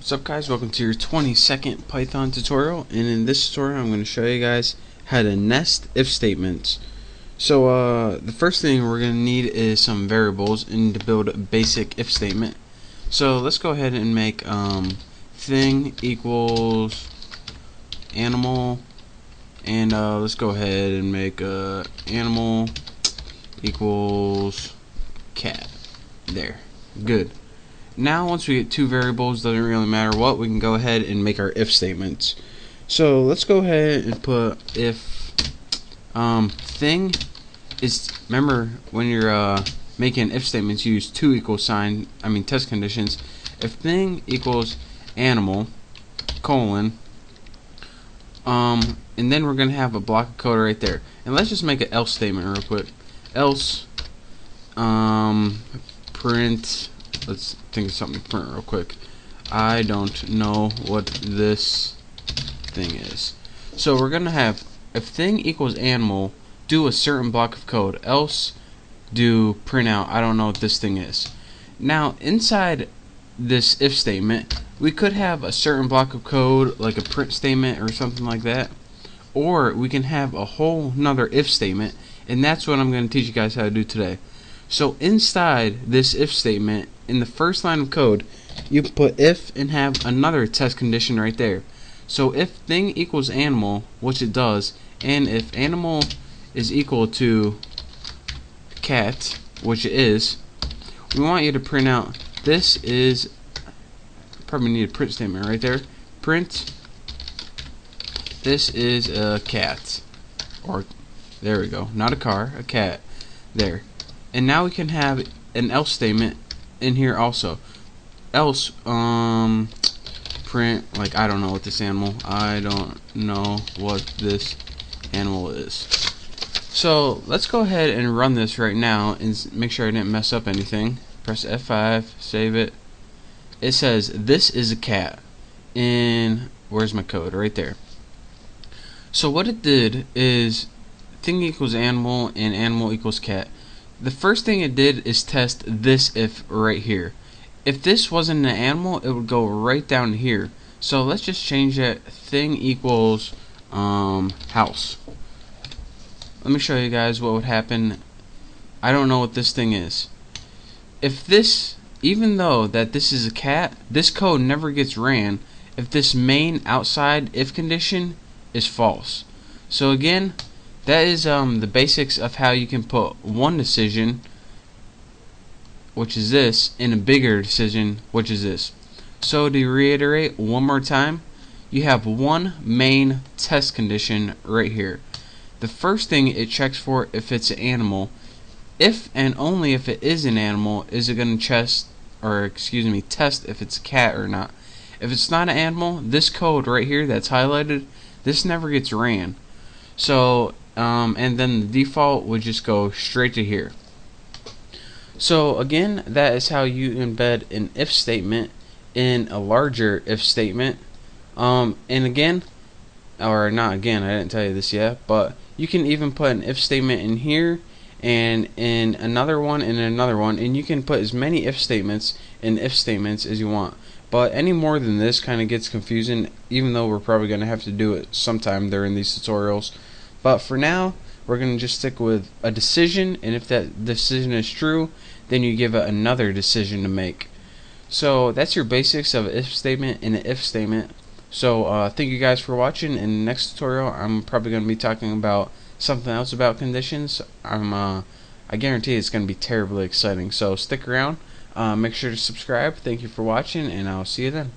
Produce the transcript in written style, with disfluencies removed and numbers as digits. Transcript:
What's up, guys? Welcome to your 22nd Python tutorial, and in this tutorial I'm going to show you guys how to nest if statements. So the first thing we're going to need is some variables and to build a basic if statement. So let's go ahead and make thing equals animal, and let's go ahead and make animal equals cat. There, good. Now once we get two variables, doesn't really matter what, we can go ahead and make our if statements. So let's go ahead and put if thing is, remember when you're making if statements, use two equal sign, test conditions. If thing equals animal colon, and then we're gonna have a block of code right there, and let's just make an else statement real quick. Else print, let's think of something to print real quick. I don't know what this thing is. So we're gonna have if thing equals animal, do a certain block of code, else do print out I don't know what this thing is. Now inside this if statement, we could have a certain block of code like a print statement or something like that, or we can have a whole nother if statement, and that's what I'm going to teach you guys how to do today. So inside this if statement, in the first line of code, you put if and have another test condition right there. So if thing equals animal, which it does, and if animal is equal to cat, which it is, we want you to print out this is, probably need a print statement right there, print this is a cat, or there we go, not a car, a cat, there. And now we can have an else statement in here also. Else print, like, I don't know what this animal, I don't know what this animal is. So let's go ahead and run this right now and make sure I didn't mess up anything. Press F5, save it. It says this is a cat, and where's my code? Right there. So what it did is thing equals animal and animal equals cat. The first thing it did is test this if right here. If this wasn't an animal, it would go right down here. So let's just change that. Thing equals house. Let me show you guys what would happen. I don't know what this thing is. If this, even though that this is a cat, this code never gets ran if this main outside if condition is false. So again, that is the basics of how you can put one decision, which is this, in a bigger decision, which is this. So to reiterate one more time, you have one main test condition right here. The first thing it checks for if it's an animal. If and only if it is an animal is it going to test if it's a cat or not. If it's not an animal, this code right here that's highlighted, this never gets ran. So and then the default would just go straight to here. So again, that is how you embed an if statement in a larger if statement. And again, or not again, I didn't tell you this yet, but you can even put an if statement in here and in another one and another one, and you can put as many if statements in if statements as you want. But any more than this kind of gets confusing, even though we're probably going to have to do it sometime during these tutorials. But for now, we're going to just stick with a decision, and if that decision is true, then you give it another decision to make. So that's your basics of an if statement and an if statement. So thank you guys for watching. In the next tutorial, I'm probably going to be talking about something else about conditions. I guarantee it's going to be terribly exciting. So stick around. Make sure to subscribe. Thank you for watching, and I'll see you then.